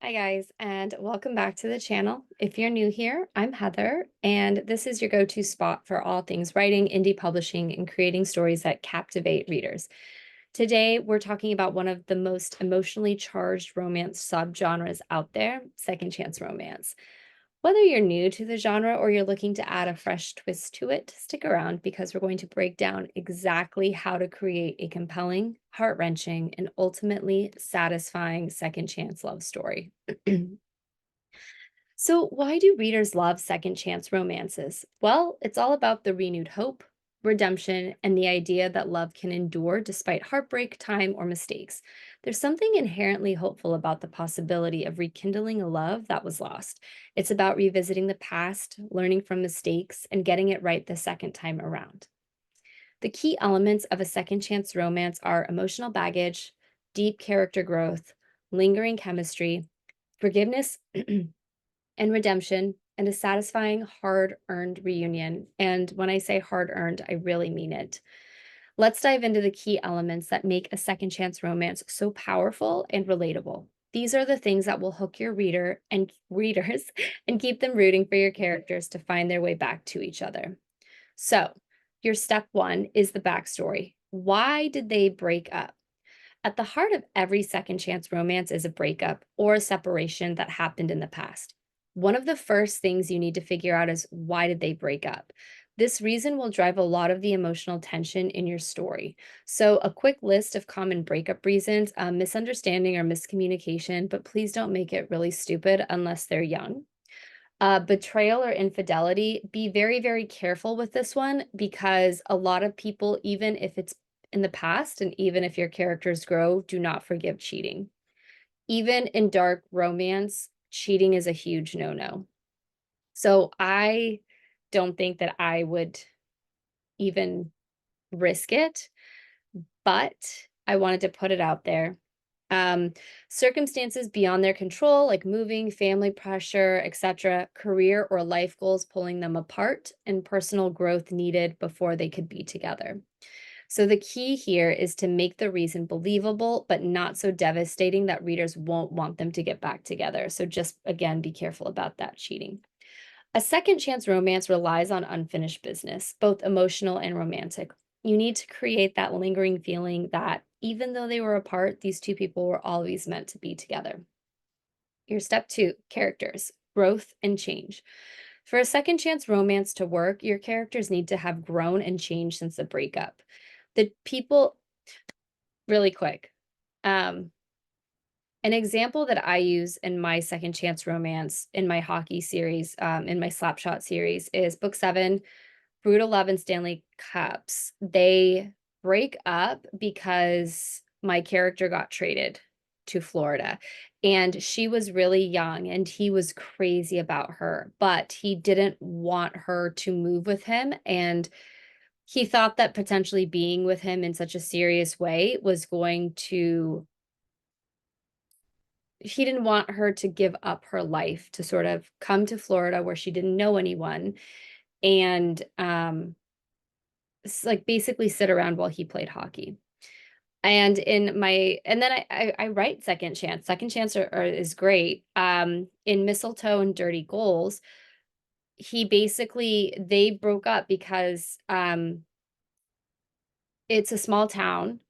Hi, guys, and welcome back to the channel. If you're new here, I'm Heather, and this is your go to spot for all things writing, indie publishing, and creating stories that captivate readers. Today, we're talking about one of the most emotionally charged romance subgenres out there, second chance romance. Whether you're new to the genre or you're looking to add a fresh twist to it, stick around because we're going to break down exactly how to create a compelling, heart wrenching, and ultimately satisfying second chance love story. So, why do readers love second chance romances? Well, it's all about the renewed hope, redemption, and the idea that love can endure despite heartbreak, time, or mistakes. There's something inherently hopeful about the possibility of rekindling a love that was lost. It's about revisiting the past, learning from mistakes, and getting it right the second time around. The key elements of a second chance romance are emotional baggage, deep character growth, lingering chemistry, forgiveness and redemption, and a satisfying hard earned reunion. And when I say hard earned, I really mean it. Let's dive into the key elements that make a second chance romance so powerful and relatable. These are the things that will hook your reader and readers and keep them rooting for your characters to find their way back to each other. So, your step one is the backstory. Why did they break up? At the heart of every second chance romance is a breakup or a separation that happened in the past. One of the first things you need to figure out is why did they break up? This reason will drive a lot of the emotional tension in your story. So, a quick list of common breakup reasons: misunderstanding or miscommunication, but please don't make it really stupid unless they're young. Betrayal or infidelity, be very, very careful with this one because a lot of people, even if it's in the past and even if your characters grow, do not forgive cheating. Even in dark romance, cheating is a huge no no. So I don't think that I would even risk it, but I wanted to put it out there. Um, Circumstances beyond their control, like moving, family pressure, etc., career or life goals pulling them apart, and personal growth needed before they could be together. So the key here is to make the reason believable, but not so devastating that readers won't want them to get back together. So just again, be careful about that cheating. A second chance romance relies on unfinished business, both emotional and romantic. You need to create that lingering feeling that even though they were apart, these two people were always meant to be together. Your step two: characters, growth, and change. For a second chance romance to work, your characters need to have grown and changed since the breakup. The people, really quick. Um, an example that I use in my second chance romance in my hockey series, in my Slapshot series, is book seven, Brutal Love and Stanley Cups. They break up because my character got traded to Florida, and she was really young, and he was crazy about her, but he didn't want her to move with him, and he thought that potentially being with him in such a serious way was going to he didn't want her to give up her life to sort of come to Florida where she didn't know anyone and, like, basically sit around while he played hockey. And then I write second chance. Second chance is great. In Mistletoe and Dirty Goals, he basically they broke up because, it's a small town.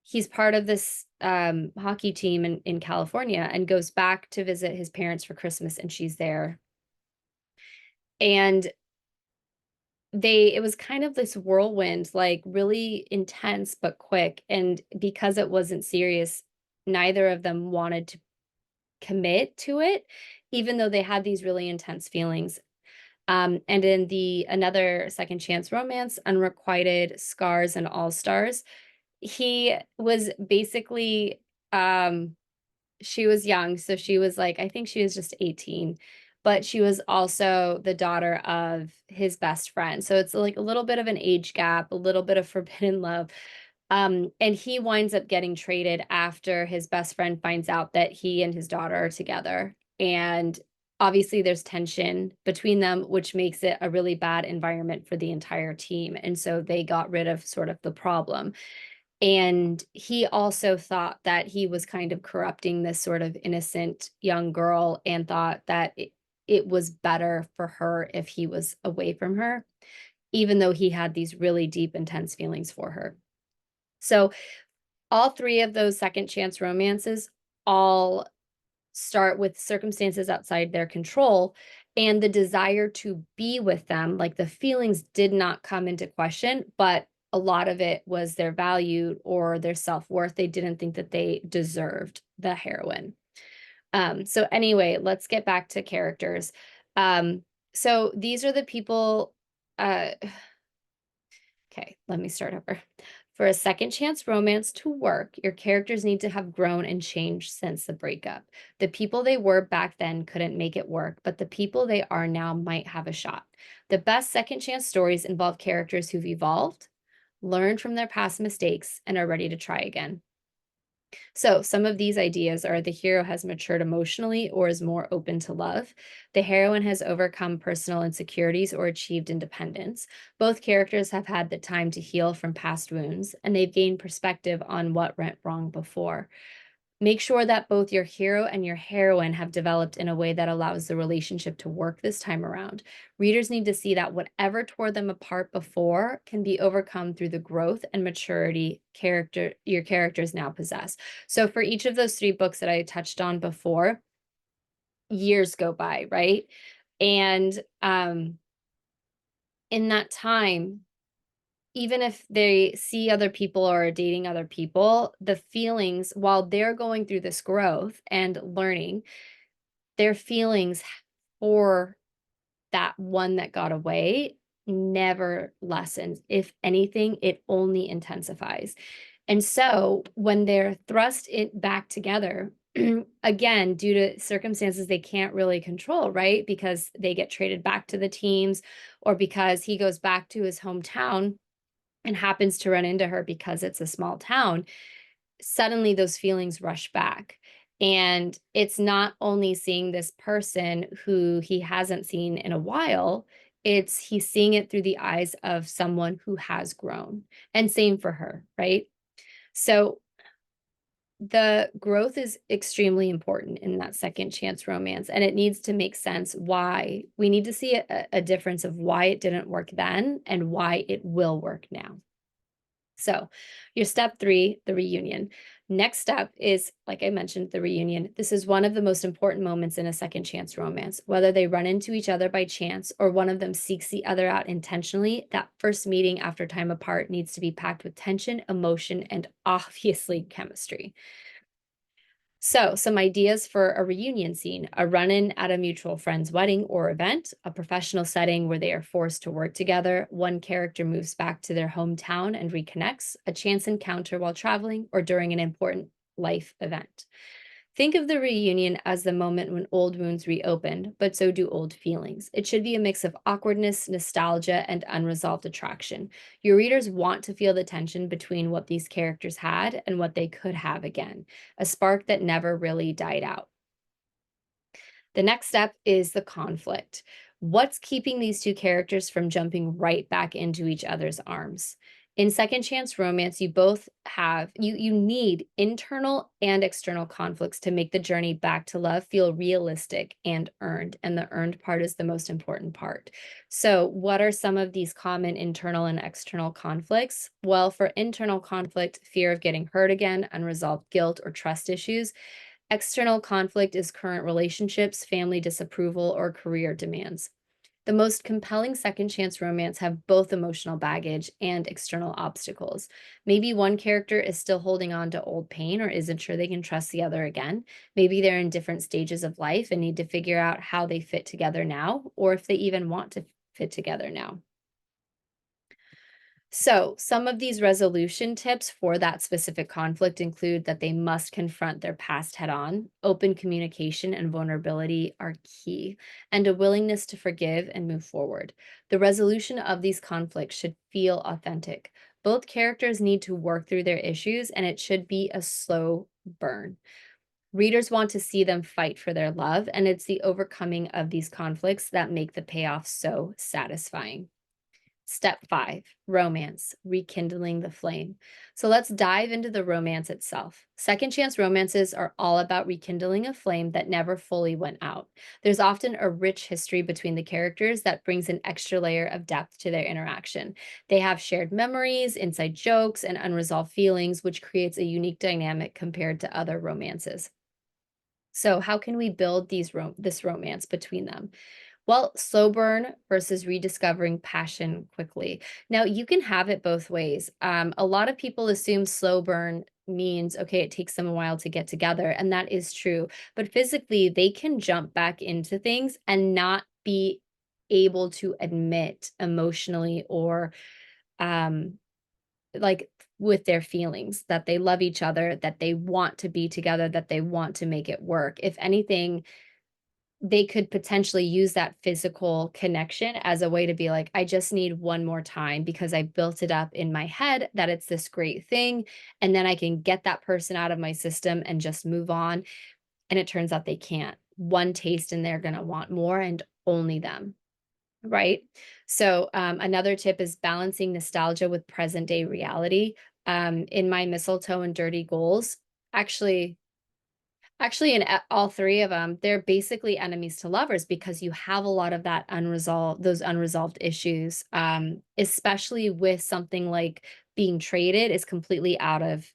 He's part of this, hockey team in California and goes back to visit his parents for Christmas, and she's there. And it was kind of this whirlwind, like, really intense but quick, and because it wasn't serious, neither of them wanted to commit to it, even though they had these really intense feelings. And in the another second chance romance, Unrequited Scars and All Stars, he was basically, she was young, so she was, like, I think she was just 18, but she was also the daughter of his best friend, so it's, like, a little bit of an age gap, a little bit of forbidden love, and he winds up getting traded after his best friend finds out that he and his daughter are together, and obviously there's tension between them, which makes it a really bad environment for the entire team, and so they got rid of sort of the problem. And he also thought that he was kind of corrupting this sort of innocent young girl and thought that it was better for her if he was away from her, even though he had these really deep, intense feelings for her. So, all three of those second chance romances all start with circumstances outside their control, and the desire to be with them, like, the feelings did not come into question, but a lot of it was their value or their self-worth. They didn't think that they deserved the heroine. So anyway, let's get back to characters. So these are the people, uh okay, let me start over. For a second chance romance to work, your characters need to have grown and changed since the breakup. The people they were back then couldn't make it work, but the people they are now might have a shot. The best second chance stories involve characters who've evolved, learned from their past mistakes, and are ready to try again. So, some of these ideas are the hero has matured emotionally or is more open to love. The heroine has overcome personal insecurities or achieved independence. Both characters have had the time to heal from past wounds, and they've gained perspective on what went wrong before. Make sure that both your hero and your heroine have developed in a way that allows the relationship to work this time around. Readers need to see that whatever tore them apart before can be overcome through the growth and maturity character your characters now possess. So for each of those three books that I touched on before, years go by, right? And in that time, even if they see other people or are dating other people, the feelings while they're going through this growth and learning, their feelings for that one that got away never lessens. If anything, it only intensifies. And so when they're thrust it back together, again, due to circumstances they can't really control, right? Because they get traded back to the teams or because he goes back to his hometown and happens to run into her because it's a small town, suddenly those feelings rush back. And it's not only seeing this person who he hasn't seen in a while, it's he's seeing it through the eyes of someone who has grown. And same for her, right? So the growth is extremely important in that second chance romance, and it needs to make sense why we need to see a difference of why it didn't work then and why it will work now. So, your step three, the reunion. Next step is, like I mentioned, the reunion. This is one of the most important moments in a second chance romance. Whether they run into each other by chance or one of them seeks the other out intentionally, that first meeting after time apart needs to be packed with tension, emotion, and obviously chemistry. So, some ideas for a reunion scene: a run in at a mutual friend's wedding or event, a professional setting where they are forced to work together, one character moves back to their hometown and reconnects, a chance encounter while traveling, or during an important life event. Think of the reunion as the moment when old wounds reopen, but so do old feelings. It should be a mix of awkwardness, nostalgia, and unresolved attraction. Your readers want to feel the tension between what these characters had and what they could have again, a spark that never really died out. The next step is the conflict. What's keeping these two characters from jumping right back into each other's arms? In second chance romance, you both have you need internal and external conflicts to make the journey back to love feel realistic and earned, and the earned part is the most important part. So, what are some of these common internal and external conflicts? Well, for internal conflict, fear of getting hurt again, unresolved guilt or trust issues. External conflict is current relationships, family disapproval, or career demands. The most compelling second chance romance have both emotional baggage and external obstacles. Maybe one character is still holding on to old pain or isn't sure they can trust the other again. Maybe they're in different stages of life and need to figure out how they fit together now, or if they even want to fit together now. So, some of these resolution tips for that specific conflict include that they must confront their past head on. Open communication and vulnerability are key, and a willingness to forgive and move forward. The resolution of these conflicts should feel authentic. Both characters need to work through their issues, and it should be a slow burn. Readers want to see them fight for their love, and it's the overcoming of these conflicts that make the payoff so satisfying. Step 5, romance, rekindling the flame. So let's dive into the romance itself. Second chance romances are all about rekindling a flame that never fully went out. There's often a rich history between the characters that brings an extra layer of depth to their interaction. They have shared memories, inside jokes, and unresolved feelings, which creates a unique dynamic compared to other romances. So, how can we build this romance between them? Well, slow burn versus rediscovering passion quickly. Now, you can have it both ways. A lot of people assume slow burn means, okay, it takes them a while to get together, and that is true. But physically, they can jump back into things and not be able to admit emotionally or um, like with their feelings that they love each other, that they want to be together, that they want to make it work. If anything, they could potentially use that physical connection as a way to be like, I just need one more time because I built it up in my head that it's this great thing. And then I can get that person out of my system and just move on. And it turns out they can't. One taste and they're going to want more and only them. Right. So, another tip is balancing nostalgia with present day reality. In my mistletoe and dirty goals, actually, Actually, in all 3 of them, they're basically enemies to lovers because you have a lot of that unresolved issues, especially with something like being traded is completely out of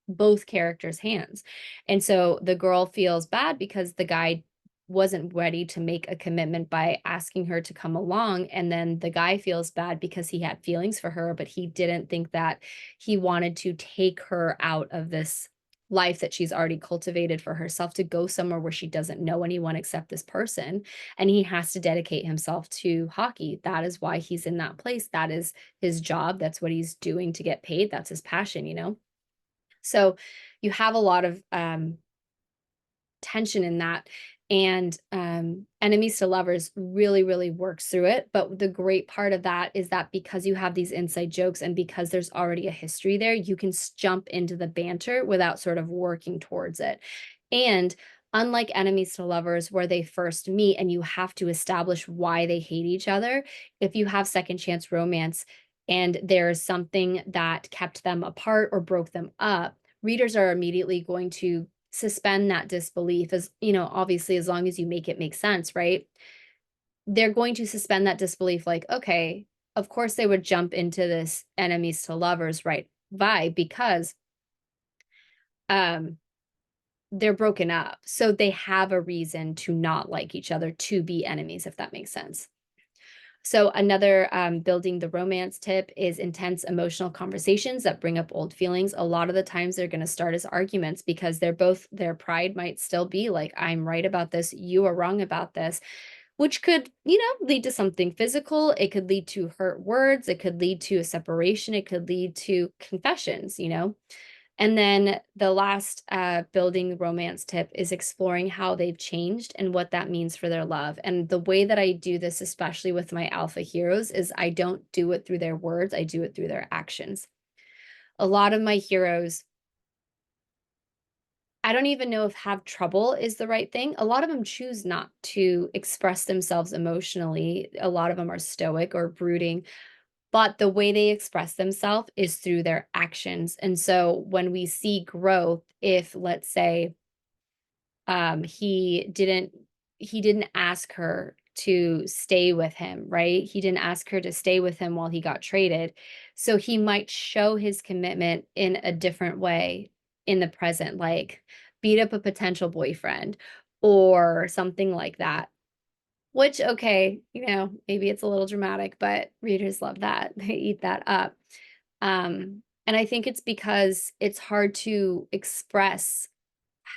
both characters' hands. And so the girl feels bad because the guy wasn't ready to make a commitment by asking her to come along, and then the guy feels bad because he had feelings for her, but he didn't think that he wanted to take her out of this life that she's already cultivated for herself to go somewhere where she doesn't know anyone except this person, and he has to dedicate himself to hockey. That is why he's in that place. That is his job. That's what he's doing to get paid. That's his passion, you know? So, you have a lot of, tension in that, and enemies to lovers really really works through it. But the great part of that is that because you have these inside jokes and because there's already a history there, you can jump into the banter without sort of working towards it. And unlike enemies to lovers where they first meet and you have to establish why they hate each other, if you have second chance romance and there's something that kept them apart or broke them up, readers are immediately going to suspend that disbelief, as obviously, as long as you make it make sense, right? They're going to suspend that disbelief like, okay, of course they would jump into this enemies to lovers right vibe because um they're broken up. So they have a reason to not like each other, to be enemies, if that makes sense. So another building the romance tip is intense emotional conversations that bring up old feelings. A lot of the times they're going to start as arguments because their pride might still be like, I'm right about this, you are wrong about this, which could, lead to something physical. It could lead to hurt words. It could lead to a separation. It could lead to confessions. And then the last building romance tip is exploring how they've changed and what that means for their love. And the way that I do this, especially with my alpha heroes, is I don't do it through their words, I do it through their actions. A lot of my heroes, I don't even know if have trouble is the right thing. A lot of them choose not to express themselves emotionally. A lot of them are stoic or brooding, but the way they express themselves is through their actions. And so when we see growth, if let's say um he didn't he didn't ask her to stay with him, right? He didn't ask her to stay with him while he got traded. So he might show his commitment in a different way in the present, like beat up a potential boyfriend or something like that. Which, okay, maybe it's a little dramatic, but readers love that. They eat that up. And I think it's because it's hard to express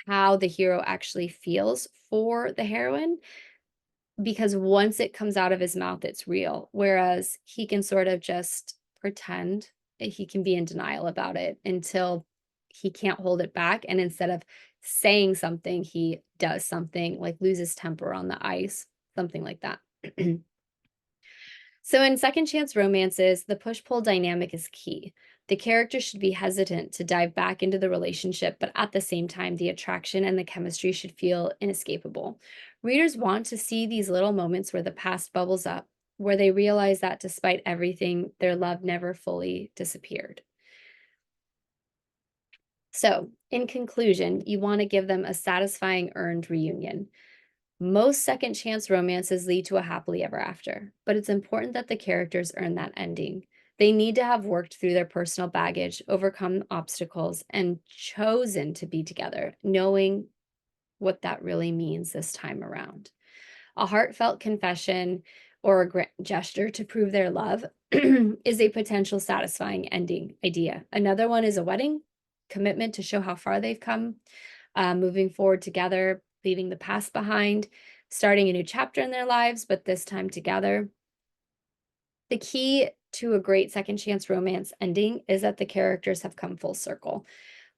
how the hero actually feels for the heroine, because once it comes out of his mouth, it's real. Whereas he can sort of just pretend, he can be in denial about it until he can't hold it back. And instead of saying something, he does something like loses temper on the ice, something like that. So, in second chance romances, the push pull dynamic is key. The character should be hesitant to dive back into the relationship, but at the same time, the attraction and the chemistry should feel inescapable. Readers want to see these little moments where the past bubbles up, where they realize that despite everything, their love never fully disappeared. So, in conclusion, you want to give them a satisfying earned reunion. Most second chance romances lead to a happily ever after, but it's important that the characters earn that ending. They need to have worked through their personal baggage, overcome obstacles, and chosen to be together, knowing what that really means this time around. A heartfelt confession or a grand gesture to prove their love is a potential satisfying ending idea. Another one is a wedding commitment to show how far they've come, moving forward together, leaving the past behind, starting a new chapter in their lives, but this time together. The key to a great second chance romance ending is that the characters have come full circle.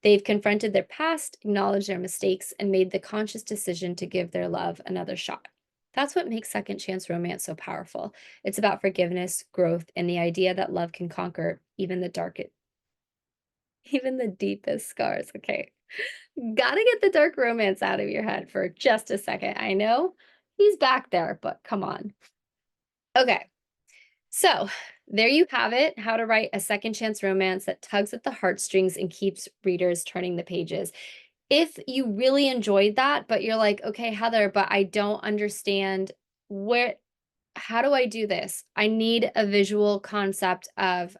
They've confronted their past, acknowledged their mistakes, and made the conscious decision to give their love another shot. That's what makes second chance romance so powerful. It's about forgiveness, growth, and the idea that love can conquer even the darkest, even the deepest scars. Okay. Gotta get the dark romance out of your head for just a second. I know he's back there, but come on. Okay. So, there you have it, how to write a second chance romance that tugs at the heartstrings and keeps readers turning the pages. If you really enjoyed that, but you're like, "Okay, Heather, but I don't understand where how do I do this? I need a visual concept of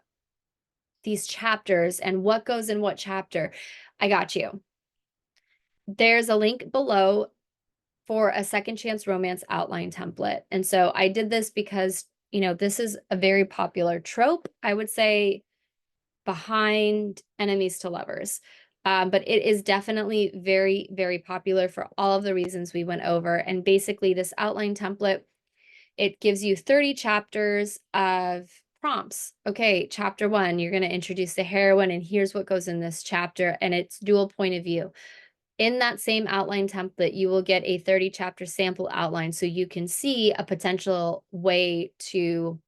these chapters and what goes in what chapter." I got you. There's a link below for a second chance romance outline template. And so I did this because, this is a very popular trope, I would say, behind enemies to lovers. But it is definitely very, very popular for all of the reasons we went over. And basically, this outline template, it gives you 30 chapters of prompts. Okay, chapter one, you're going to introduce the heroine, and here's what goes in this chapter, and it's dual point of view. In that same outline template, you will get a 30 chapter sample outline so you can see a potential way to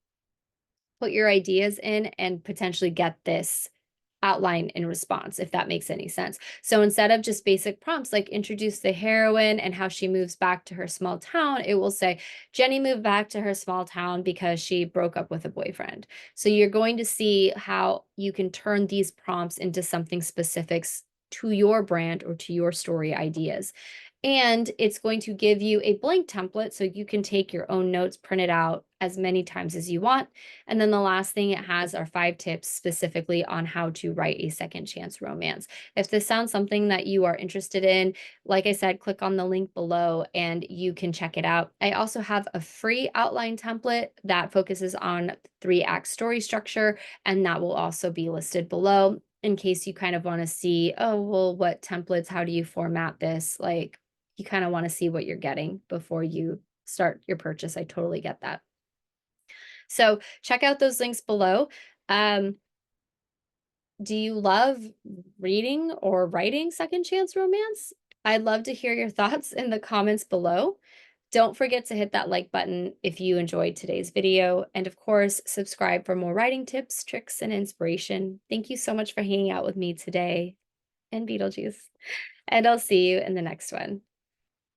put your ideas in and potentially get this outline in response, if that makes any sense. So instead of just basic prompts like introduce the heroine and how she moves back to her small town, it will say Jenny moved back to her small town because she broke up with a boyfriend. So you're going to see how you can turn these prompts into something specifics to your brand or to your story ideas. And it's going to give you a blank template so you can take your own notes, print it out as many times as you want. And then the last thing it has are 5 tips specifically on how to write a second chance romance. If this sounds something that you are interested in, like I said, click on the link below and you can check it out. I also have a free outline template that focuses on 3-act story structure, and that will also be listed below in case you kind of want to see, oh, well, what templates, how do you format this? Like, you kind of want to see what you're getting before you start your purchase. I totally get that. So check out those links below. Um, do you love reading or writing second chance romance? I'd love to hear your thoughts in the comments below. Don't forget to hit that like button if you enjoyed today's video. And of course, subscribe for more writing tips, tricks, and inspiration. Thank you so much for hanging out with me today and Beetlejuice. And I'll see you in the next one.